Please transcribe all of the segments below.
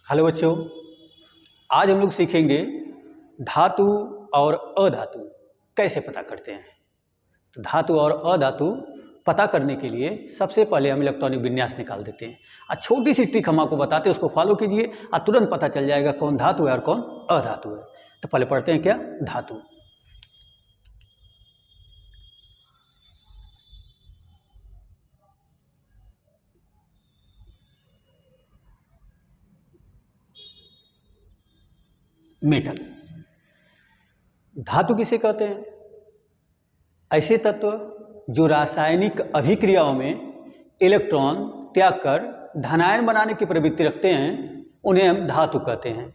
Hello बच्चों, आज हम लोग सीखेंगे धातु और अधातु कैसे पता करते हैं। तो धातु और अधातु पता करने के लिए सबसे पहले हम इलेक्ट्रॉनिक विन्यास निकाल देते हैं। और छोटी सी ट्रिक हम आपको बताते हैं, उसको फॉलो कीजिए और तुरंत पता चल जाएगा कौन धातु है और कौन अधातु है। तो पहले पढ़ते हैं क्या धातु। मेटल। धातु किसे कहते हैं? ऐसे तत्व जो रासायनिक अभिक्रियाओं में इलेक्ट्रॉन त्याग कर धनायन बनाने की प्रवृत्ति रखते हैं, उन्हें हम धातु कहते हैं।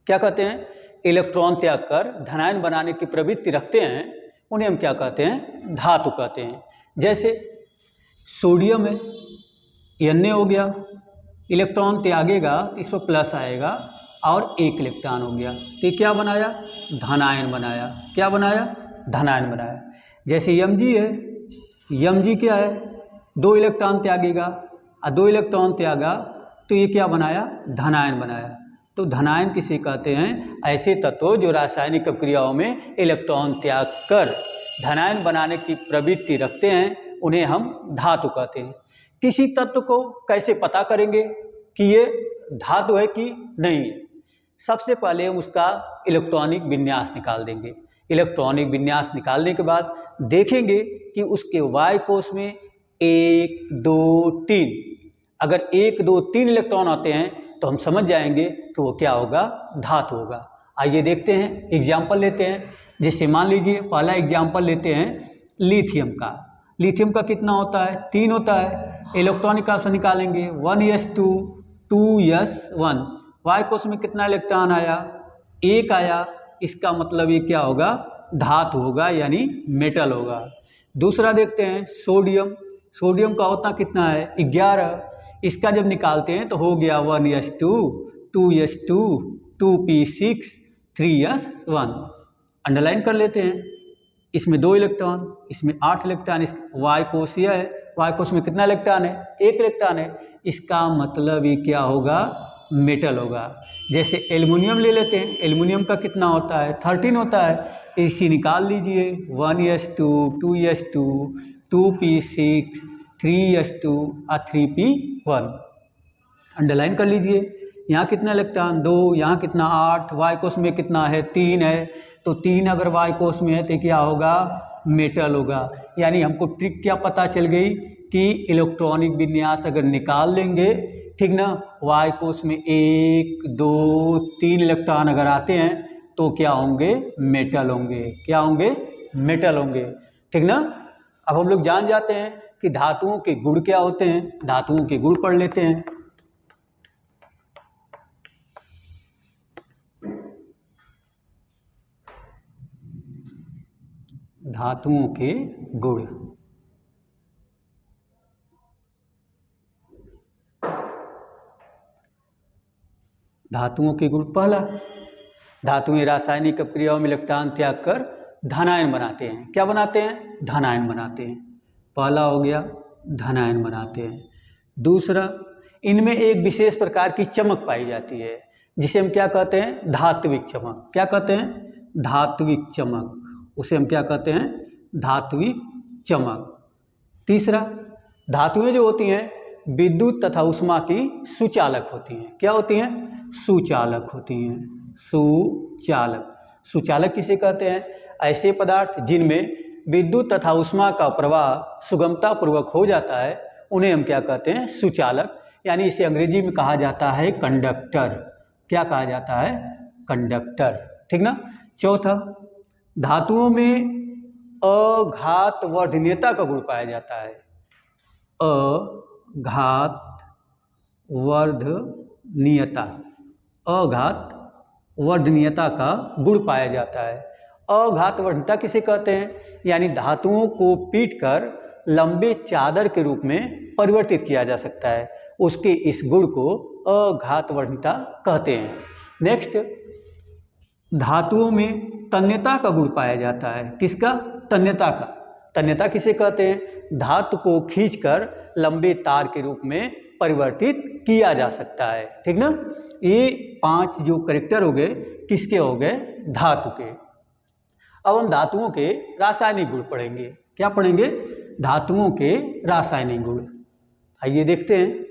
क्या कहते हैं? इलेक्ट्रॉन त्याग कर धनायन बनाने की प्रवृत्ति रखते हैं, उन्हें हम क्या कहते हैं? धातु कहते हैं। जैसे सोडियम है, Na हो गया, इलेक्ट्रॉन त्यागेगा तो इस पर प्लस आएगा और एक इलेक्ट्रॉन हो गया, तो ये क्या बनाया? धनायन बनाया। क्या बनाया? धनायन बनाया। जैसे Mg है, Mg क्या है? दो इलेक्ट्रॉन त्यागेगा और दो इलेक्ट्रॉन त्यागा तो ये क्या बनाया? धनायन बनाया। तो धनायन किसे कहते हैं? ऐसे तत्व जो रासायनिक क्रियाओं में इलेक्ट्रॉन त्याग कर धनायन बनाने की प्रवृत्ति रखते हैं, उन्हें हम धातु कहते हैं। किसी तत्व को कैसे पता करेंगे कि ये धातु है कि नहीं है? सबसे पहले हम उसका इलेक्ट्रॉनिक विन्यास निकाल देंगे। इलेक्ट्रॉनिक विन्यास निकालने के बाद देखेंगे कि उसके वाय कोश में 1, 2, 3, अगर 1, 2, 3 इलेक्ट्रॉन आते हैं तो हम समझ जाएंगे कि वो क्या होगा? धातु होगा। आइए देखते हैं, एग्जाम्पल लेते हैं। जैसे मान लीजिए पहला एग्जाम्पल लेते हैं लिथियम का। लिथियम का कितना होता है? 3 होता है। इलेक्ट्रॉनिक का निकालेंगे 1s2 2s1। वाय कोश में कितना इलेक्ट्रॉन आया? 1 आया। इसका मतलब ये क्या होगा? धातु होगा, यानी मेटल होगा। दूसरा देखते हैं सोडियम। सोडियम का होता कितना है? 11। इसका जब निकालते हैं तो हो गया 1s2 2s2 2p6 3s1। Underline कर लेते हैं। इसमें 2 इलेक्ट्रॉन, इसमें 8 इलेक्ट्रॉन। इस वाय कोश यह है, वाय कोश में कितना इलेक्ट्रॉन है? 1 इलेक्ट्रॉन है। इसका मतलब ये क्या होगा? मेटल होगा। जैसे एल्युमिनियम ले लेते हैं। एल्युमिनियम का कितना होता है? 13 होता है। इसी निकाल लीजिए 1s2 2s2 2p6 3s2 और 3p1। अंडरलाइन कर लीजिए। यहाँ कितना इलेक्ट्रॉन? 2। यहाँ कितना? 8। वाय कोश में कितना है? 3 है। तो 3 अगर वाय कोश में है तो क्या होगा? मेटल होगा। यानी हमको ट्रिक क्या पता चल गई कि इलेक्ट्रॉनिक विन्यास अगर निकाल लेंगे, ठीक ना, वाय कोश में 1, 2, 3 इलेक्ट्रॉन अगर आते हैं तो क्या होंगे? मेटल होंगे। क्या होंगे? मेटल होंगे। ठीक ना। अब हम लोग जान जाते हैं कि धातुओं के गुण क्या होते हैं। धातुओं के गुण पढ़ लेते हैं। धातुओं के गुण। धातुओं के गुण। पहला, धातुएं रासायनिक क्रियाओं में इलेक्ट्रॉन त्याग कर धनायन बनाते हैं। क्या बनाते हैं? धनायन बनाते हैं। पहला हो गया धनायन बनाते हैं। दूसरा, इनमें एक विशेष प्रकार की चमक पाई जाती है जिसे हम क्या कहते हैं? धात्विक चमक। क्या कहते हैं? धात्विक चमक। उसे हम क्या कहते हैं? धात्विक चमक। तीसरा, धातुएं जो होती हैं विद्युत तथा ऊष्मा की सुचालक होती हैं। क्या होती हैं? सुचालक होती हैं। सुचालक। सुचालक किसे कहते हैं? ऐसे पदार्थ जिनमें विद्युत तथा ऊष्मा का प्रवाह सुगमता पूर्वक हो जाता है, उन्हें हम क्या कहते हैं? सुचालक। यानी इसे अंग्रेजी में कहा जाता है कंडक्टर। क्या कहा जाता है? कंडक्टर। ठीक ना। चौथा, धातुओं में अघात वर्धनीयता का गुण पाया जाता है। अघात वर्धनीयता। अघात वर्धनीयता का गुण पाया जाता है। अघात वर्धनीयता किसे कहते हैं? यानी धातुओं को पीटकर लंबे चादर के रूप में परिवर्तित किया जा सकता है, उसके इस गुण को अघात वर्धनीयता कहते हैं। नेक्स्ट, धातुओं में तन्यता का गुण पाया जाता है। किसका? तन्यता का। तन्यता किसे कहते हैं? धातु को खींचकर लंबे तार के रूप में परिवर्तित किया जा सकता है। ठीक ना, ये 5 जो करेक्टर हो गए किसके हो गए, धातु के। अब हम धातुओं के रासायनिक गुण पढ़ेंगे। क्या पढ़ेंगे, धातुओं के रासायनिक गुण। आइए देखते हैं।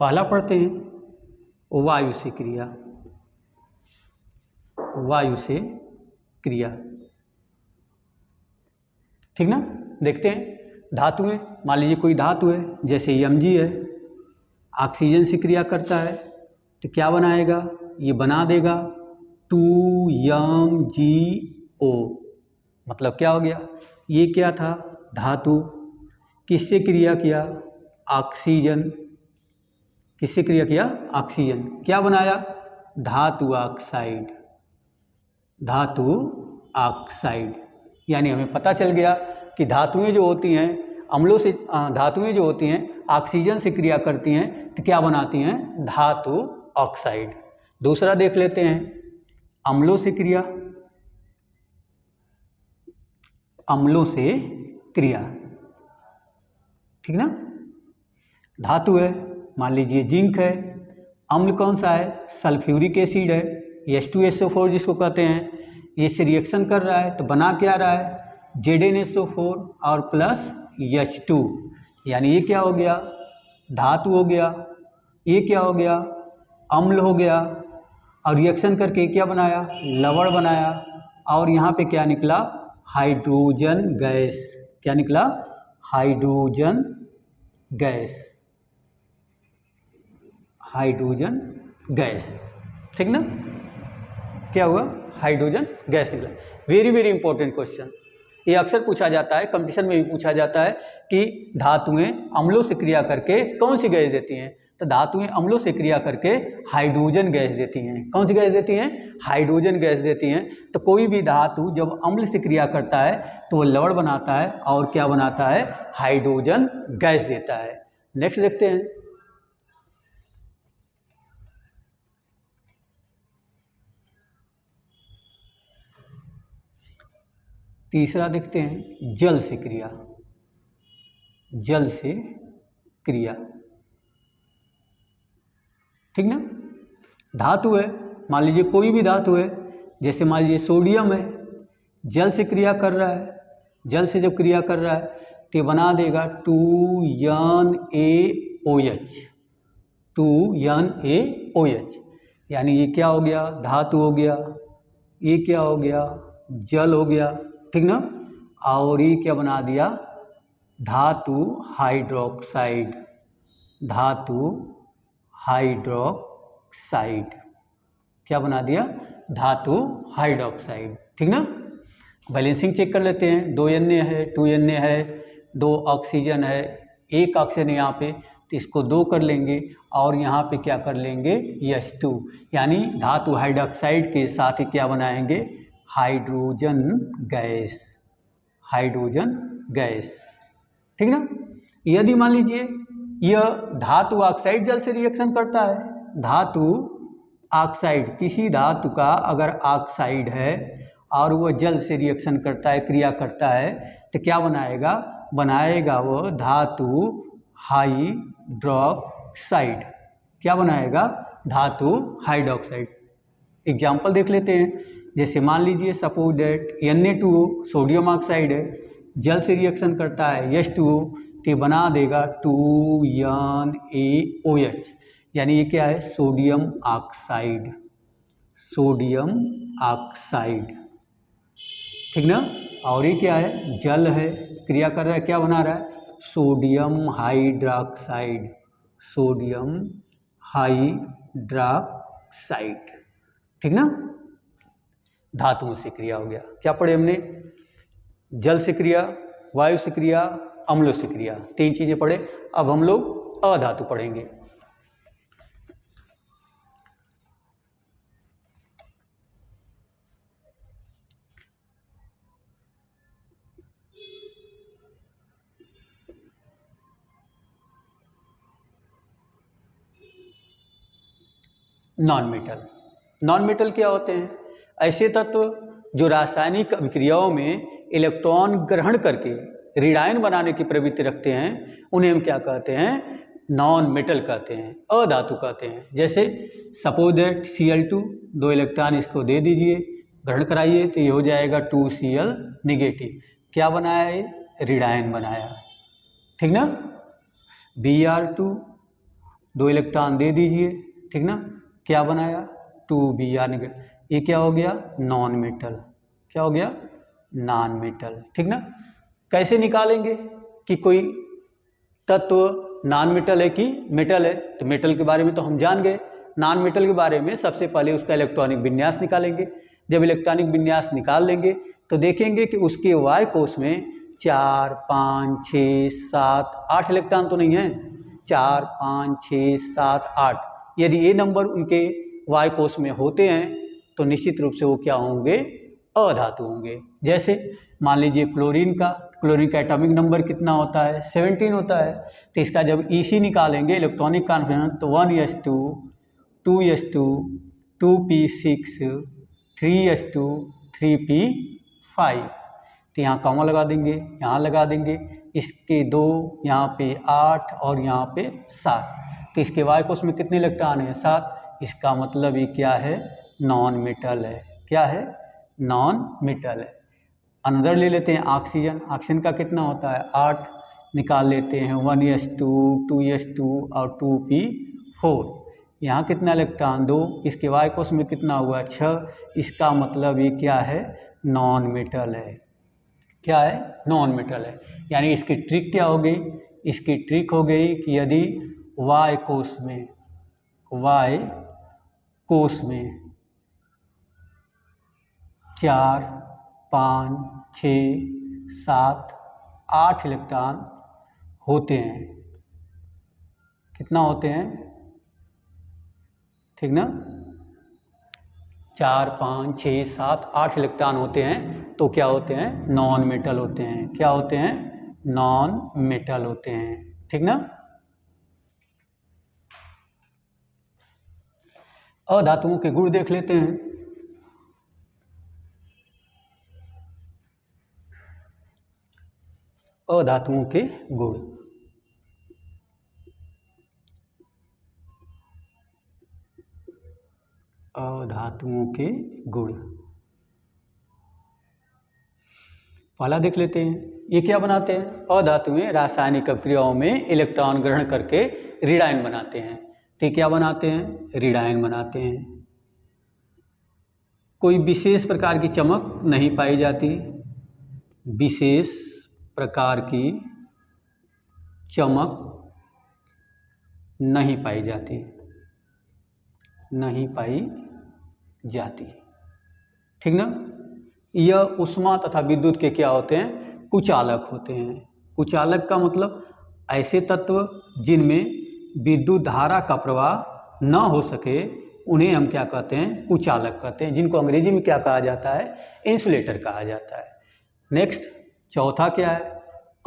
पहला पढ़ते हैं वायु से क्रिया। वायु से क्रिया, ठीक ना। देखते हैं धातुएं, मान लीजिए कोई धातु है जैसे Mg है, ऑक्सीजन से क्रिया करता है तो क्या बनाएगा, ये बना देगा 2MgO। मतलब क्या हो गया, ये क्या था, धातु। किससे क्रिया किया, ऑक्सीजन। किससे क्रिया किया, ऑक्सीजन। क्या बनाया, धातु ऑक्साइड। धातु ऑक्साइड, यानी हमें पता चल गया कि धातुएं जो होती हैं अम्लों से, धातुएं जो होती हैं ऑक्सीजन से क्रिया करती हैं तो क्या बनाती हैं, धातु ऑक्साइड। दूसरा देख लेते हैं, अम्लों से क्रिया। अम्लों से क्रिया, ठीक ना। धातु है, मान लीजिए जिंक है, अम्ल कौन सा है, सल्फ्यूरिक एसिड है, H2SO4 जिसको कहते हैं। ये इससे रिएक्शन कर रहा है तो बना क्या रहा है, ZnSO4 और प्लस H2, यानी ये क्या हो गया, धातु हो गया। ये क्या हो गया, अम्ल हो गया। और रिएक्शन करके क्या बनाया, लवण बनाया। और यहाँ पे क्या निकला, हाइड्रोजन गैस। क्या निकला, हाइड्रोजन गैस। हाइड्रोजन गैस, ठीक ना। क्या हुआ, हाइड्रोजन गैस निकला। वेरी वेरी इंपॉर्टेंट क्वेश्चन, ये अक्सर पूछा जाता है, कंपटीशन में भी पूछा जाता है कि धातुएं अम्लों से क्रिया करके कौन सी गैस देती हैं। तो धातुएं अम्लों से क्रिया करके हाइड्रोजन गैस देती हैं। कौन सी गैस देती हैं, हाइड्रोजन गैस देती हैं। तो कोई भी धातु जब अम्ल से क्रिया करता है तो वो लवण बनाता है और क्या बनाता है, हाइड्रोजन गैस देता है। नेक्स्ट देखते हैं, तीसरा देखते हैं जल से क्रिया। जल से क्रिया, ठीक ना। धातु है, मान लीजिए कोई भी धातु है, जैसे मान लीजिए सोडियम है, जल से क्रिया कर रहा है। जल से जब क्रिया कर रहा है तो बना देगा 2NaOH। 2NaOH, यानी ये क्या हो गया, धातु हो गया। ये क्या हो गया, जल हो गया, ठीक ना। और ये क्या बना दिया, धातु हाइड्रोक्साइड। धातु हाइड्रोक्साइड, क्या बना दिया, धातु हाइड्रोक्साइड, ठीक ना। बैलेंसिंग चेक कर लेते हैं, 2 Na है, 2 Na है, 2 ऑक्सीजन है, 1 ऑक्सीजन यहाँ पे, तो इसको 2 कर लेंगे और यहाँ पे क्या कर लेंगे, H2, यानी धातु हाइड्रोक्साइड के साथ ही क्या बनाएंगे, हाइड्रोजन गैस। हाइड्रोजन गैस, ठीक ना। यदि मान लीजिए यह धातु ऑक्साइड जल से रिएक्शन करता है, धातु ऑक्साइड, किसी धातु का अगर ऑक्साइड है और वह जल से रिएक्शन करता है, क्रिया करता है, तो क्या बनाएगा, बनाएगा वो धातु हाइड्रोक्साइड। क्या बनाएगा, धातु हाइड्रोक्साइड। एग्जाम्पल देख लेते हैं, जैसे मान लीजिए suppose that Na2O sodium oxide है, जल से रिएक्शन करता है H2O, तो बना देगा 2NaOH, यानी ये क्या है, सोडियम ऑक्साइड। सोडियम ऑक्साइड, ठीक ना। और ये क्या है, जल है, क्रिया कर रहा है, क्या बना रहा है, सोडियम हाइड्रोक्साइड। सोडियम हाइड्रोक्साइड, ठीक ना। धातुओं से क्रिया हो गया। क्या पढ़े हमने, जल से क्रिया, वायु से क्रिया, अम्लों से क्रिया, 3 चीजें पढ़े। अब हम लोग अधातु पढ़ेंगे। Non metal. नॉन मेटल क्या होते हैं? ऐसे तत्व जो रासायनिक अभिक्रियाओं में इलेक्ट्रॉन ग्रहण करके ऋणायन बनाने की प्रवृत्ति रखते हैं, उन्हें हम क्या कहते हैं? नॉन मेटल कहते हैं, अधातु कहते हैं। जैसे सपोज दैट Cl2, 2 इलेक्ट्रॉन इसको दे दीजिए, ग्रहण कराइए, तो ये हो जाएगा 2Cl निगेटिव। क्या बनाया? ये ऋणायन बनाया, ठीक ना। Br2, 2 इलेक्ट्रॉन दे दीजिए, ठीक ना, क्या बनाया? 2Br negative. ये क्या हो गया? Non metal. क्या हो गया? नॉन मेटल, ठीक ना। कैसे निकालेंगे कि कोई तत्व नॉन मेटल है कि मेटल है? तो मेटल के बारे में तो हम जान गए। नॉन मेटल के बारे में सबसे पहले उसका इलेक्ट्रॉनिक विन्यास निकालेंगे। जब इलेक्ट्रॉनिक विन्यास निकाल लेंगे तो देखेंगे कि उसके वाय कोष में 4, 5, 6, 7, 8 इलेक्ट्रॉन तो नहीं है। 4, 5, 6, 7, 8 यदि ये नंबर उनके वाय कोष में होते हैं तो निश्चित रूप से वो क्या होंगे? अधातु होंगे। जैसे मान लीजिए क्लोरीन का एटॉमिक नंबर कितना होता है? 17 होता है। तो इसका जब EC निकालेंगे, इलेक्ट्रॉनिक कॉन्फिगरेशन, तो 1s2, 2s2, 2p6, 3s2, 3p5। तो यहाँ कॉमा लगा देंगे, यहाँ लगा देंगे, इसके 2, यहाँ पे 8 और यहाँ पे 7। तो इसके वाय कोष में कितने इलेक्ट्रॉन है? 7। इसका मतलब ये क्या है? नॉन मेटल है। क्या है? नॉन मेटल है। अनदर ले लेते हैं ऑक्सीजन। ऑक्सीजन का कितना होता है? 8। निकाल लेते हैं 1s2, 2s2 और 2p4। यहाँ कितना इलेक्ट्रॉन? 2। इसके वाय कोष में कितना हुआ? 6। इसका मतलब ये क्या है? नॉन मेटल है। क्या है? नॉन मेटल है। यानी इसकी ट्रिक क्या हो गई? इसकी ट्रिक हो गई कि यदि वाय कोष में 4, 5, 6, 7, 8 इलेक्ट्रॉन होते हैं। कितना होते हैं? ठीक ना। 4, 5, 6, 7, 8 इलेक्ट्रॉन होते हैं तो क्या होते हैं? नॉन मेटल होते हैं। क्या होते हैं? नॉन मेटल होते हैं, ठीक ना। अधातुओं के गुण देख लेते हैं। अधातुओं के गुण। अधातुओं के गुण पहला देख लेते हैं। ये क्या बनाते हैं? अधातुएं रासायनिक अभिक्रियाओं में इलेक्ट्रॉन ग्रहण करके ऋणायन बनाते हैं। तो क्या बनाते हैं? ऋणायन बनाते हैं। कोई विशेष प्रकार की चमक नहीं पाई जाती। विशेष प्रकार की चमक नहीं पाई जाती। नहीं पाई जाती, ठीक ना। यह ऊष्मा तथा विद्युत के क्या होते हैं? कुचालक होते हैं। कुचालक का मतलब ऐसे तत्व जिनमें विद्युत धारा का प्रवाह न हो सके, उन्हें हम क्या कहते हैं? कुचालक कहते हैं, जिनको अंग्रेजी में क्या कहा जाता है? इंसुलेटर कहा जाता है। नेक्स्ट, चौथा क्या है?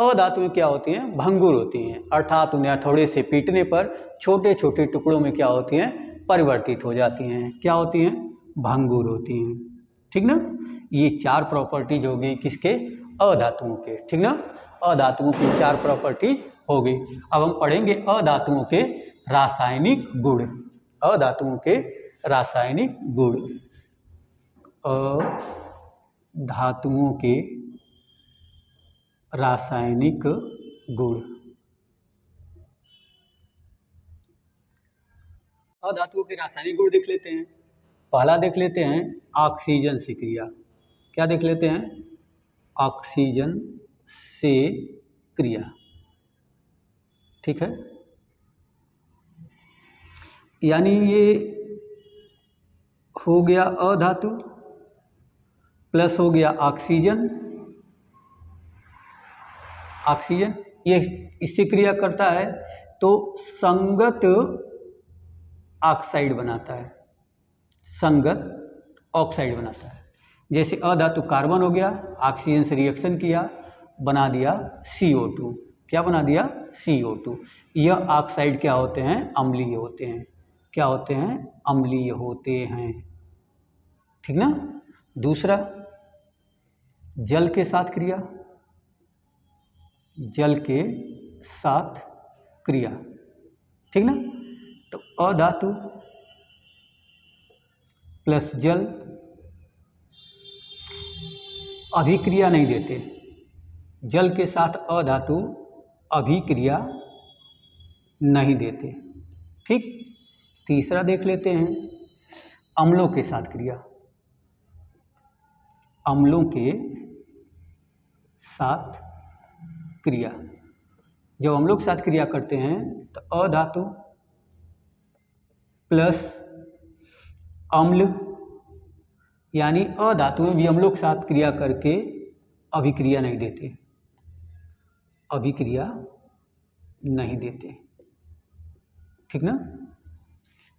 अधातुएं क्या होती हैं? भंगुर होती हैं, अर्थात उन्हें हथौड़े से पीटने पर छोटे छोटे टुकड़ों में क्या होती हैं? परिवर्तित हो जाती हैं। क्या होती हैं? भंगुर होती हैं, ठीक ना। ये 4 प्रॉपर्टीज हो गई किसके? अधातुओं के, ठीक ना। अधातुओं की 4 प्रॉपर्टीज हो गई। अब हम पढ़ेंगे अधातुओं के रासायनिक गुण। अधातुओं के रासायनिक गुण। अधातुओं के रासायनिक गुण। अधातुओं के रासायनिक गुण देख लेते हैं। पहला देख लेते हैं ऑक्सीजन से क्रिया। क्या देख लेते हैं? ऑक्सीजन से क्रिया, ठीक है। यानी ये हो गया अधातु प्लस हो गया ऑक्सीजन। ऑक्सीजन ये इससे क्रिया करता है तो संगत ऑक्साइड बनाता है। संगत ऑक्साइड बनाता है। जैसे अधातु कार्बन हो गया, ऑक्सीजन से रिएक्शन किया, बना दिया CO2। क्या बना दिया? CO2। यह ऑक्साइड क्या होते हैं? अम्लीय होते हैं। क्या होते हैं, अम्लीय होते हैं। ठीक ना। दूसरा, जल के साथ क्रिया, जल के साथ क्रिया। ठीक ना। तो अधातु प्लस जल अभिक्रिया नहीं देते, जल के साथ अधातु अभिक्रिया नहीं देते। ठीक। तीसरा देख लेते हैं, अम्लों के साथ क्रिया, अम्लों के साथ क्रिया। जब अम्लों के साथ क्रिया करते हैं तो अधातु प्लस अम्ल, यानी अधातुएं भी अम्लों के साथ क्रिया करके अभिक्रिया नहीं देते, अभिक्रिया नहीं देते। ठीक ना।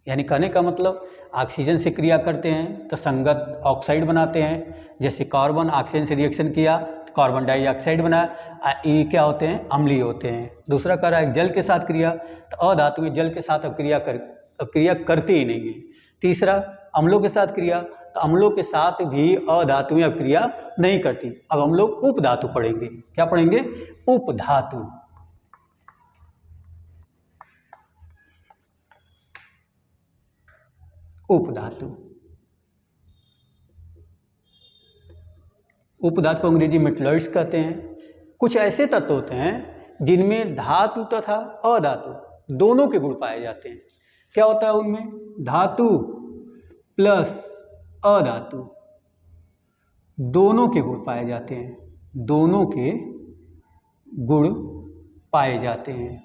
यानी कहने का मतलब ऑक्सीजन से क्रिया करते हैं तो संगत ऑक्साइड बनाते हैं, जैसे कार्बन ऑक्सीजन से रिएक्शन किया तो कार्बन डाइऑक्साइड बना, ये क्या होते हैं, अम्लीय होते हैं। दूसरा कह रहा है जल के साथ क्रिया, तो अधातुएं जल के साथ अब क्रिया करती ही नहीं है। तीसरा, अम्लों के साथ क्रिया, तो अम्लों के साथ भी अधातुएं अब क्रिया नहीं करती। अब हम लोग उपधातु पढ़ेंगे। क्या पढ़ेंगे, उपधातु। उपधातु, उपधातु को अंग्रेजी मेटलॉइड्स कहते हैं। कुछ ऐसे तत्व होते हैं जिनमें धातु तथा अधातु दोनों के गुण पाए जाते हैं। क्या होता है उनमें, धातु प्लस अधातु दोनों के गुण पाए जाते हैं, दोनों के गुण पाए जाते हैं।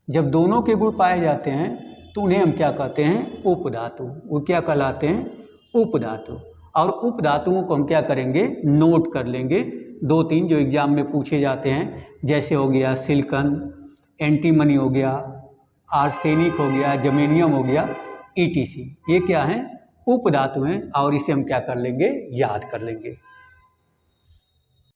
जब दोनों के गुण पाए जाते हैं तो उन्हें हम क्या कहते हैं, उपधातु। वो क्या कहलाते हैं, उपधातु। और उपधातुओं को हम क्या करेंगे, नोट कर लेंगे। 2-3 जो एग्जाम में पूछे जाते हैं, जैसे हो गया सिलिकॉन, एंटीमनी हो गया, आर्सेनिक हो गया, जर्मेनियम हो गया, ETC, ये क्या हैं, उपधातु हैं। और इसे हम क्या कर लेंगे, याद कर लेंगे।